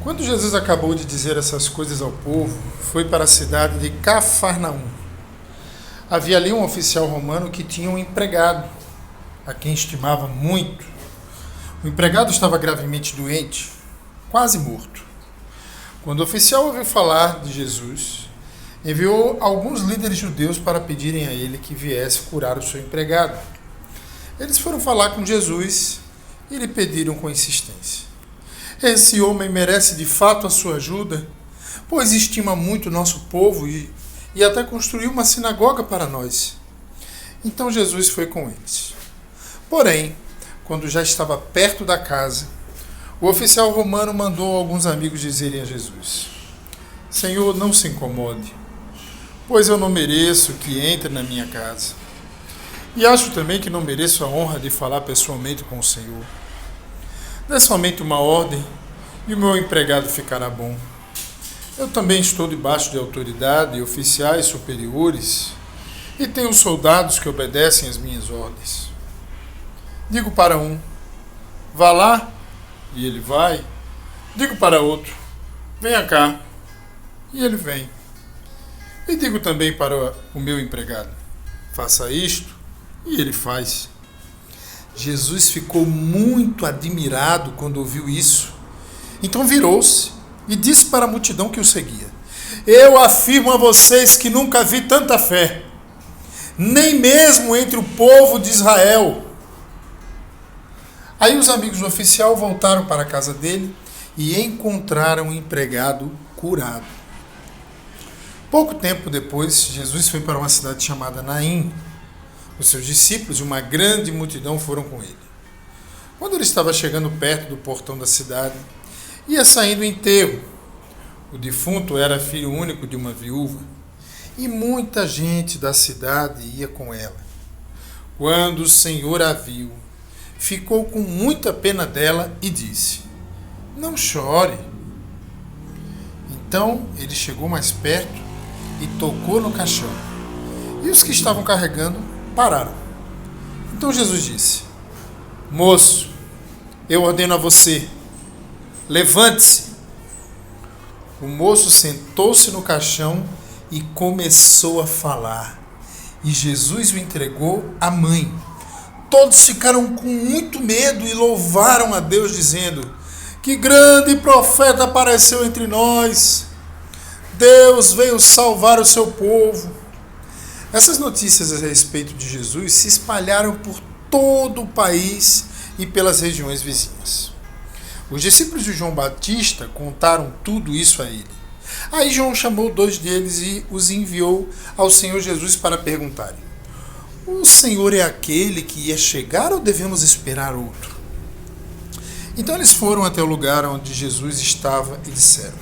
Quando Jesus acabou de dizer essas coisas ao povo, foi para a cidade de Cafarnaum. Havia ali um oficial romano que tinha um empregado, a quem estimava muito. O empregado estava gravemente doente, quase morto. Quando o oficial ouviu falar de Jesus, enviou alguns líderes judeus para pedirem a ele que viesse curar o seu empregado. Eles foram falar com Jesus e lhe pediram com insistência: esse homem merece de fato a sua ajuda, pois estima muito o nosso povo e até construiu uma sinagoga para nós. Então Jesus foi com eles. Porém, quando já estava perto da casa, o oficial romano mandou alguns amigos dizerem a Jesus: Senhor, não se incomode, pois eu não mereço que entre na minha casa. E acho também que não mereço a honra de falar pessoalmente com o Senhor. Dê somente uma ordem e o meu empregado ficará bom. Eu também estou debaixo de autoridade e oficiais superiores e tenho soldados que obedecem às minhas ordens. Digo para um: vá lá, e ele vai. Digo para outro: venha cá, e ele vem. E digo também para o meu empregado: faça isto, e ele faz. Jesus ficou muito admirado quando ouviu isso. Então virou-se e disse para a multidão que o seguia: eu afirmo a vocês que nunca vi tanta fé, nem mesmo entre o povo de Israel. Aí os amigos do oficial voltaram para a casa dele e encontraram o empregado curado. Pouco tempo depois, Jesus foi para uma cidade chamada Naim. Os seus discípulos e uma grande multidão foram com ele. Quando ele estava chegando perto do portão da cidade, ia saindo o enterro. O defunto era filho único de uma viúva, e muita gente da cidade ia com ela. Quando o Senhor a viu, ficou com muita pena dela e disse: não chore. Então ele chegou mais perto e tocou no caixão. E os que estavam carregando pararam. Então Jesus disse: moço, eu ordeno a você, levante-se. O moço sentou-se no caixão e começou a falar. E Jesus o entregou à mãe. Todos ficaram com muito medo e louvaram a Deus, dizendo: que grande profeta apareceu entre nós. Deus veio salvar o seu povo. Essas notícias a respeito de Jesus se espalharam por todo o país e pelas regiões vizinhas. Os discípulos de João Batista contaram tudo isso a ele. Aí João chamou 2 deles e os enviou ao Senhor Jesus para perguntarem: o Senhor é aquele que ia chegar ou devemos esperar outro? Então eles foram até o lugar onde Jesus estava e disseram: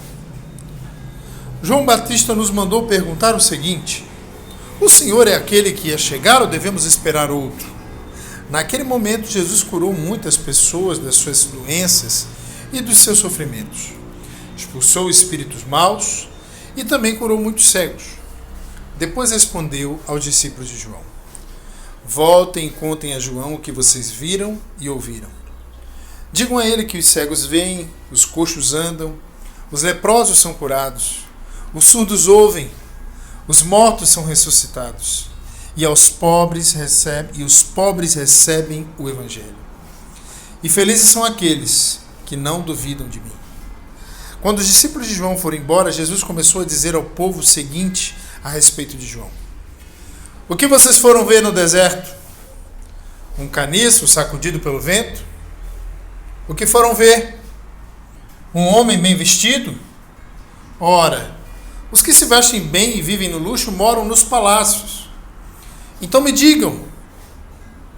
João Batista nos mandou perguntar o seguinte: o Senhor é aquele que ia chegar ou devemos esperar outro? Naquele momento, Jesus curou muitas pessoas das suas doenças e dos seus sofrimentos. Expulsou espíritos maus e também curou muitos cegos. Depois respondeu aos discípulos de João: voltem e contem a João o que vocês viram e ouviram. Digam a ele que os cegos veem, os coxos andam, os leprosos são curados, os surdos ouvem, os mortos são ressuscitados, e os pobres recebem o Evangelho. E felizes são aqueles que não duvidam de mim. Quando os discípulos de João foram embora, Jesus começou a dizer ao povo o seguinte a respeito de João: o que vocês foram ver no deserto? Um caniço sacudido pelo vento? O que foram ver? Um homem bem vestido? Ora, os que se vestem bem e vivem no luxo moram nos palácios. Então me digam,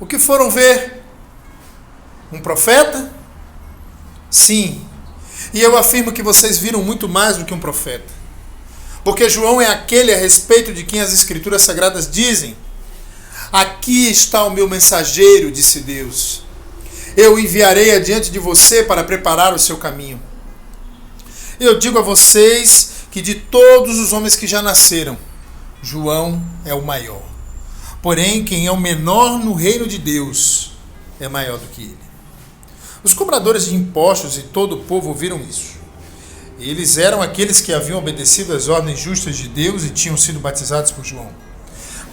o que foram ver? Um profeta? Sim, e eu afirmo que vocês viram muito mais do que um profeta. Porque João é aquele a respeito de quem as Escrituras Sagradas dizem: aqui está o meu mensageiro, disse Deus. Eu o enviarei adiante de você para preparar o seu caminho. Eu digo a vocês que de todos os homens que já nasceram, João é o maior. Porém, quem é o menor no reino de Deus é maior do que ele. Os cobradores de impostos e todo o povo ouviram isso. Eles eram aqueles que haviam obedecido às ordens justas de Deus e tinham sido batizados por João.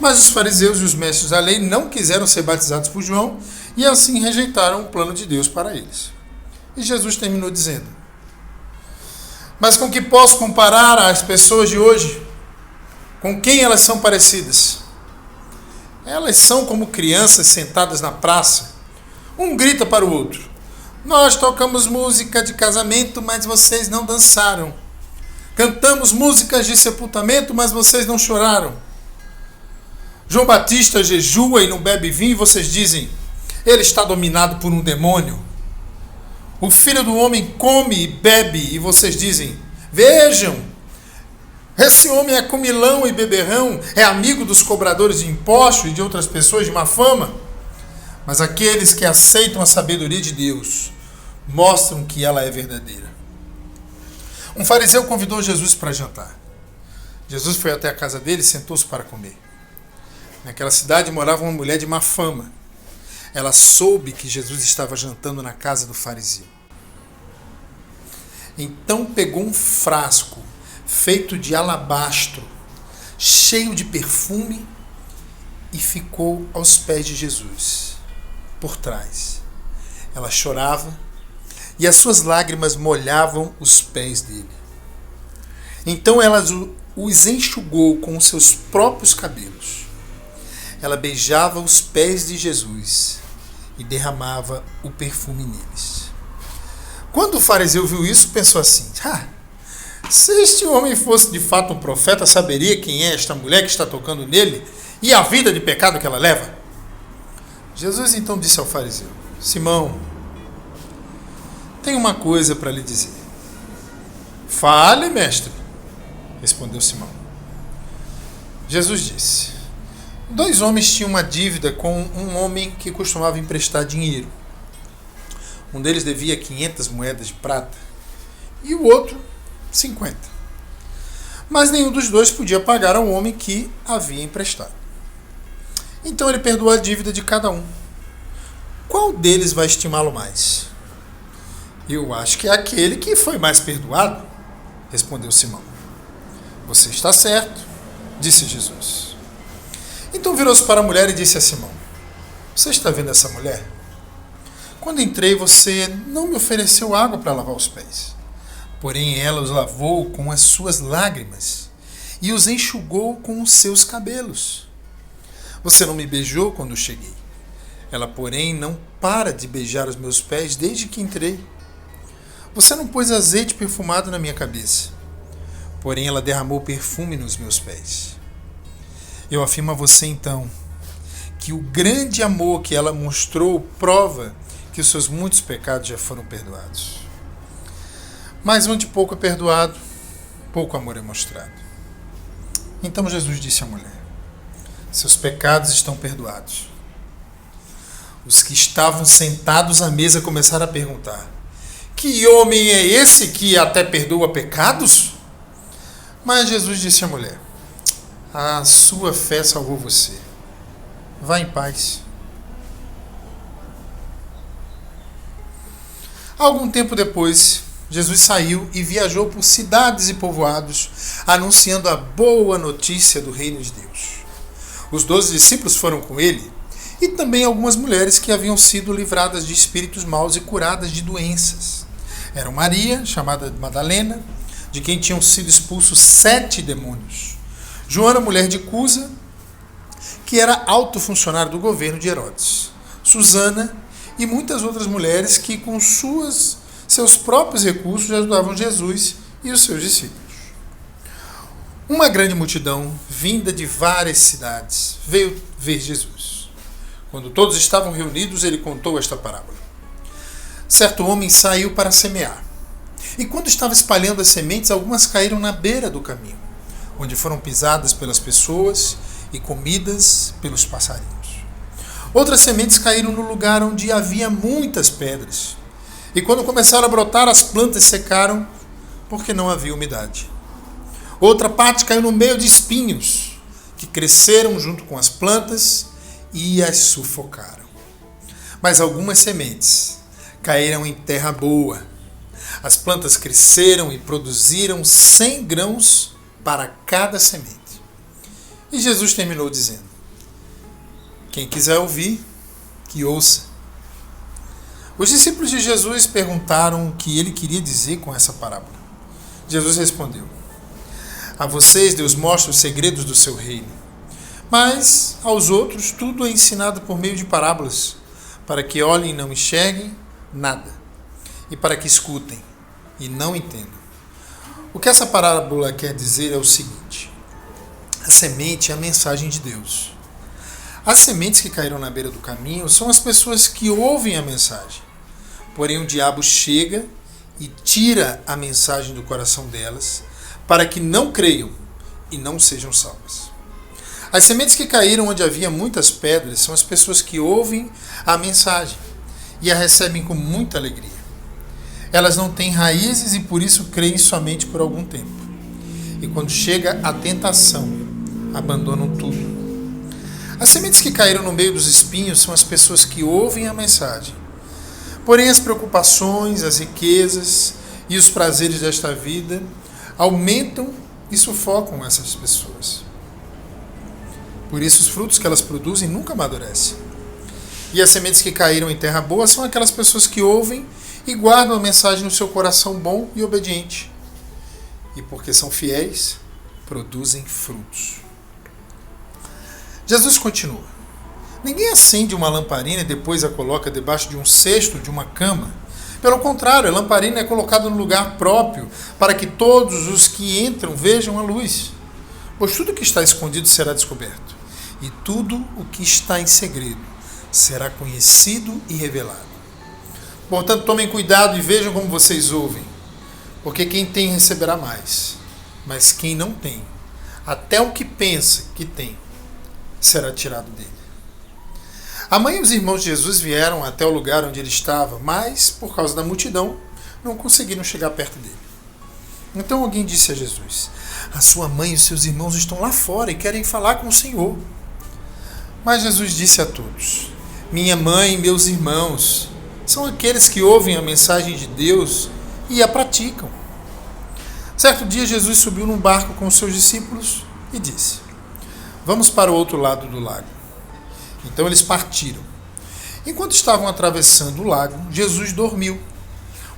Mas os fariseus e os mestres da lei não quiseram ser batizados por João e assim rejeitaram o plano de Deus para eles. E Jesus terminou dizendo: mas com que posso comparar as pessoas de hoje? Com quem elas são parecidas? Elas são como crianças sentadas na praça. Um grita para o outro: nós tocamos música de casamento, mas vocês não dançaram. Cantamos músicas de sepultamento, mas vocês não choraram. João Batista jejua e não bebe vinho e vocês dizem: ele está dominado por um demônio. O Filho do Homem come e bebe e vocês dizem: vejam, esse homem é comilão e beberrão, é amigo dos cobradores de impostos e de outras pessoas de má fama. Mas aqueles que aceitam a sabedoria de Deus mostram que ela é verdadeira. Um fariseu convidou Jesus para jantar. Jesus foi até a casa dele e sentou-se para comer. Naquela cidade morava uma mulher de má fama. Ela soube que Jesus estava jantando na casa do fariseu. Então pegou um frasco feito de alabastro, cheio de perfume, e ficou aos pés de Jesus, por trás. Ela chorava e as suas lágrimas molhavam os pés dele. Então ela os enxugou com os seus próprios cabelos. Ela beijava os pés de Jesus e derramava o perfume neles. Quando o fariseu viu isso, pensou assim: se este homem fosse de fato um profeta, saberia quem é esta mulher que está tocando nele e a vida de pecado que ela leva. Jesus então disse ao fariseu: Simão, tenho uma coisa para lhe dizer. Fale, mestre, respondeu Simão. Jesus disse: 2 homens tinham uma dívida com um homem que costumava emprestar dinheiro. Um deles devia 500 moedas de prata e o outro 50. Mas nenhum dos dois podia pagar ao homem que havia emprestado. Então ele perdoou a dívida de cada um. Qual deles vai estimá-lo mais? Eu acho que é aquele que foi mais perdoado, respondeu Simão. Você está certo, disse Jesus. Então virou-se para a mulher e disse a Simão: você está vendo essa mulher? Quando entrei, você não me ofereceu água para lavar os pés. Porém, ela os lavou com as suas lágrimas e os enxugou com os seus cabelos. Você não me beijou quando cheguei. Ela, porém, não para de beijar os meus pés desde que entrei. Você não pôs azeite perfumado na minha cabeça. Porém, ela derramou perfume nos meus pés. Eu afirmo a você, então, que o grande amor que ela mostrou prova que os seus muitos pecados já foram perdoados. Mas onde pouco é perdoado, pouco amor é mostrado. Então Jesus disse à mulher: seus pecados estão perdoados. Os que estavam sentados à mesa começaram a perguntar: que homem é esse que até perdoa pecados? Mas Jesus disse à mulher: a sua fé salvou você. Vá em paz. Algum tempo depois, Jesus saiu e viajou por cidades e povoados, anunciando a boa notícia do reino de Deus. Os 12 discípulos foram com ele, e também algumas mulheres que haviam sido livradas de espíritos maus e curadas de doenças. Eram Maria, chamada Madalena, de quem tinham sido expulsos 7 demônios. Joana, mulher de Cusa, que era alto funcionário do governo de Herodes. Susana e muitas outras mulheres que, com seus próprios recursos, ajudavam Jesus e os seus discípulos. Uma grande multidão, vinda de várias cidades, veio ver Jesus. Quando todos estavam reunidos, ele contou esta parábola. Certo homem saiu para semear. E quando estava espalhando as sementes, algumas caíram na beira do caminho, onde foram pisadas pelas pessoas e comidas pelos passarinhos. Outras sementes caíram no lugar onde havia muitas pedras. E quando começaram a brotar, as plantas secaram, porque não havia umidade. Outra parte caiu no meio de espinhos, que cresceram junto com as plantas e as sufocaram. Mas algumas sementes caíram em terra boa. As plantas cresceram e produziram 100 grãos para cada semente. E Jesus terminou dizendo: quem quiser ouvir, que ouça. Os discípulos de Jesus perguntaram o que ele queria dizer com essa parábola. Jesus respondeu: a vocês Deus mostra os segredos do seu reino, mas aos outros tudo é ensinado por meio de parábolas, para que olhem e não enxerguem nada, e para que escutem e não entendam. O que essa parábola quer dizer é o seguinte: a semente é a mensagem de Deus. As sementes que caíram na beira do caminho são as pessoas que ouvem a mensagem. Porém, o diabo chega e tira a mensagem do coração delas, para que não creiam e não sejam salvas. As sementes que caíram onde havia muitas pedras são as pessoas que ouvem a mensagem e a recebem com muita alegria. Elas não têm raízes e por isso creem somente por algum tempo. E quando chega a tentação, abandonam tudo. As sementes que caíram no meio dos espinhos são as pessoas que ouvem a mensagem. Porém, as preocupações, as riquezas e os prazeres desta vida aumentam e sufocam essas pessoas. Por isso, os frutos que elas produzem nunca amadurecem. E as sementes que caíram em terra boa são aquelas pessoas que ouvem e guardam a mensagem no seu coração bom e obediente. E porque são fiéis, produzem frutos. Jesus continua: ninguém acende uma lamparina e depois a coloca debaixo de um cesto de uma cama. Pelo contrário, a lamparina é colocada no lugar próprio, para que todos os que entram vejam a luz. Pois tudo que está escondido será descoberto, e tudo o que está em segredo será conhecido e revelado. Portanto, tomem cuidado e vejam como vocês ouvem, porque quem tem receberá mais, mas quem não tem, até o que pensa que tem, será tirado dele. A mãe e os irmãos de Jesus vieram até o lugar onde ele estava, mas, por causa da multidão, não conseguiram chegar perto dele. Então alguém disse a Jesus: a sua mãe e os seus irmãos estão lá fora e querem falar com o Senhor. Mas Jesus disse a todos: minha mãe e meus irmãos são aqueles que ouvem a mensagem de Deus e a praticam. Certo dia, Jesus subiu num barco com os seus discípulos e disse: vamos para o outro lado do lago. Então eles partiram. Enquanto estavam atravessando o lago, Jesus dormiu.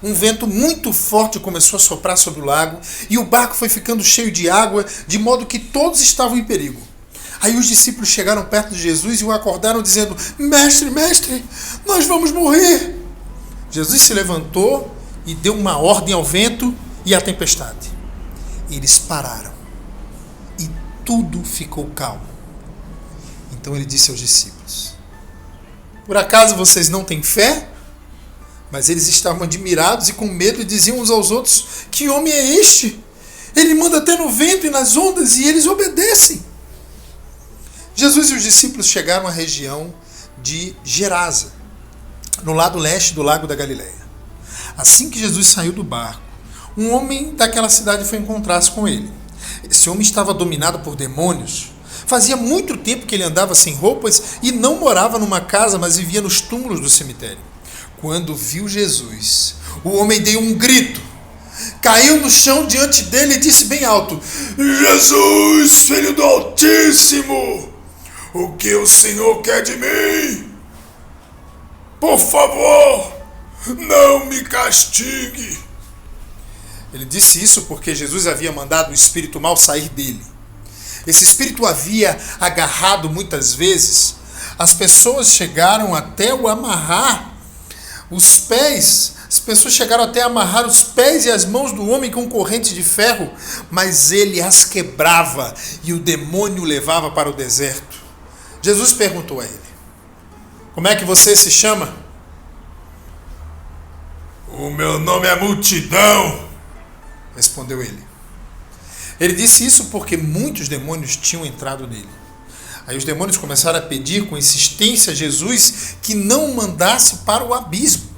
Um vento muito forte começou a soprar sobre o lago e o barco foi ficando cheio de água, de modo que todos estavam em perigo. Aí os discípulos chegaram perto de Jesus e o acordaram dizendo: mestre, mestre, nós vamos morrer. Jesus se levantou e deu uma ordem ao vento e à tempestade. Eles pararam e tudo ficou calmo. Então ele disse aos discípulos: por acaso vocês não têm fé? Mas eles estavam admirados e com medo e diziam uns aos outros: que homem é este? Ele manda até no vento e nas ondas e eles obedecem. Jesus e os discípulos chegaram à região de Gerasa, no lado leste do lago da Galileia. Assim que Jesus saiu do barco, um homem daquela cidade foi encontrar-se com ele. Esse homem estava dominado por demônios. Fazia muito tempo que ele andava sem roupas e não morava numa casa, mas vivia nos túmulos do cemitério. Quando viu Jesus, o homem deu um grito, caiu no chão diante dele e disse bem alto: Jesus, Filho do Altíssimo, o que o Senhor quer de mim? Por favor, não me castigue. Ele disse isso porque Jesus havia mandado o espírito mau sair dele. Esse espírito havia agarrado muitas vezes. As pessoas chegaram até o amarrar os pés. As pessoas chegaram até a amarrar os pés e as mãos do homem com correntes de ferro, mas ele as quebrava e o demônio o levava para o deserto. Jesus perguntou a ele: como é que você se chama? O meu nome é Multidão, respondeu ele. Ele disse isso porque muitos demônios tinham entrado nele. Aí os demônios começaram a pedir com insistência a Jesus que não o mandasse para o abismo.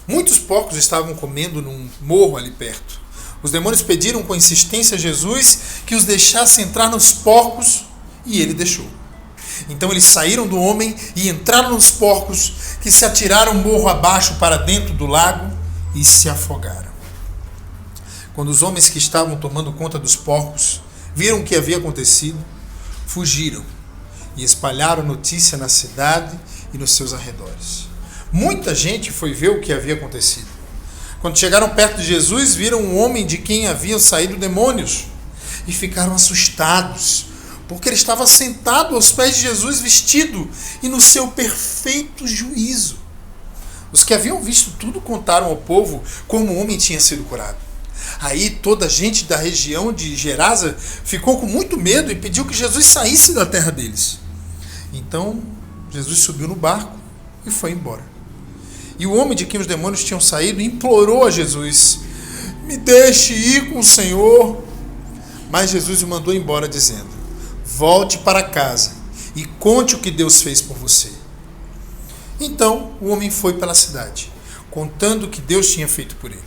Muitos porcos estavam comendo num morro ali perto. Os demônios pediram com insistência a Jesus que os deixasse entrar nos porcos e ele deixou. Então eles saíram do homem e entraram nos porcos, que se atiraram morro abaixo para dentro do lago e se afogaram. Quando os homens que estavam tomando conta dos porcos viram o que havia acontecido, fugiram e espalharam notícia na cidade e nos seus arredores. Muita gente foi ver o que havia acontecido. Quando chegaram perto de Jesus, viram um homem de quem haviam saído demônios e ficaram assustados, porque ele estava sentado aos pés de Jesus, vestido e no seu perfeito juízo. Os que haviam visto tudo contaram ao povo como o homem tinha sido curado. Aí toda a gente da região de Gerasa ficou com muito medo e pediu que Jesus saísse da terra deles. Então Jesus subiu no barco e foi embora. E o homem de quem os demônios tinham saído implorou a Jesus: me deixe ir com o Senhor. Mas Jesus o mandou embora dizendo: volte para casa e conte o que Deus fez por você. Então o homem foi pela cidade, contando o que Deus tinha feito por ele.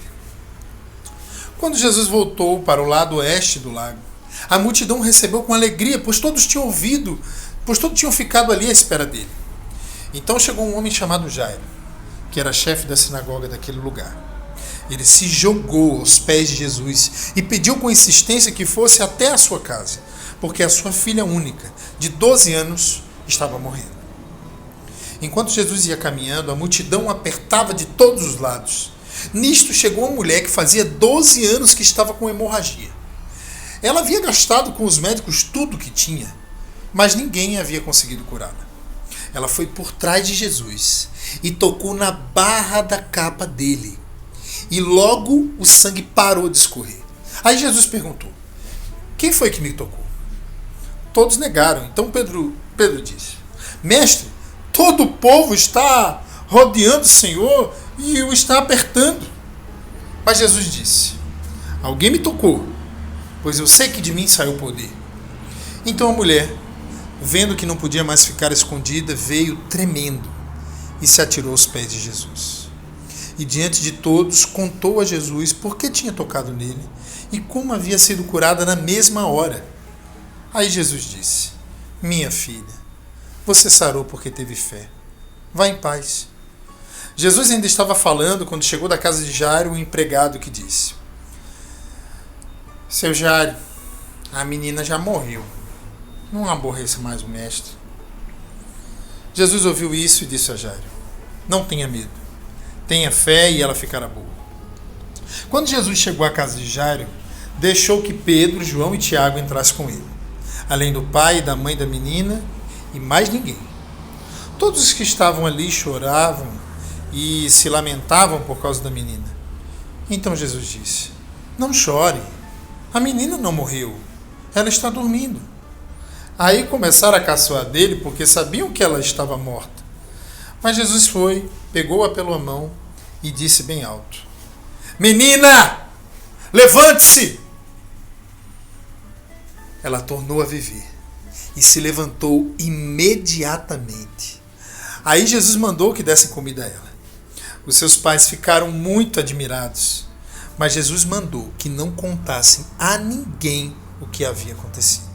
Quando Jesus voltou para o lado oeste do lago, a multidão o recebeu com alegria, pois todos tinham ficado ali à espera dele. Então chegou um homem chamado Jairo, que era chefe da sinagoga daquele lugar. Ele se jogou aos pés de Jesus e pediu com insistência que fosse até a sua casa, porque a sua filha única, de 12 anos, estava morrendo. Enquanto Jesus ia caminhando, a multidão o apertava de todos os lados. Nisto chegou uma mulher que fazia 12 anos que estava com hemorragia. Ela havia gastado com os médicos tudo o que tinha, mas ninguém havia conseguido curá-la. Ela foi por trás de Jesus e tocou na barra da capa dele. E logo o sangue parou de escorrer. Aí Jesus perguntou: quem foi que me tocou? Todos negaram. Então Pedro disse: mestre, todo o povo está rodeando o Senhor e o está apertando. Mas Jesus disse: alguém me tocou, pois eu sei que de mim saiu o poder. Então a mulher, vendo que não podia mais ficar escondida, veio tremendo e se atirou aos pés de Jesus. E diante de todos contou a Jesus por que tinha tocado nele e como havia sido curada na mesma hora. Aí Jesus disse: minha filha, você sarou porque teve fé. Vá em paz. Jesus ainda estava falando quando chegou da casa de Jairo um empregado que disse: seu Jairo, a menina já morreu. Não aborreça mais o mestre. Jesus ouviu isso e disse a Jairo: não tenha medo. Tenha fé e ela ficará boa. Quando Jesus chegou à casa de Jairo, deixou que Pedro, João e Tiago entrassem com ele, além do pai e da mãe da menina e mais ninguém. Todos os que estavam ali choravam e se lamentavam por causa da menina. Então Jesus disse: não chore, a menina não morreu, ela está dormindo. Aí começaram a caçoar dele porque sabiam que ela estava morta. Mas Jesus foi, pegou-a pela mão e disse bem alto: menina, levante-se! Ela tornou a viver e se levantou imediatamente. Aí Jesus mandou que dessem comida a ela. Os seus pais ficaram muito admirados, mas Jesus mandou que não contassem a ninguém o que havia acontecido.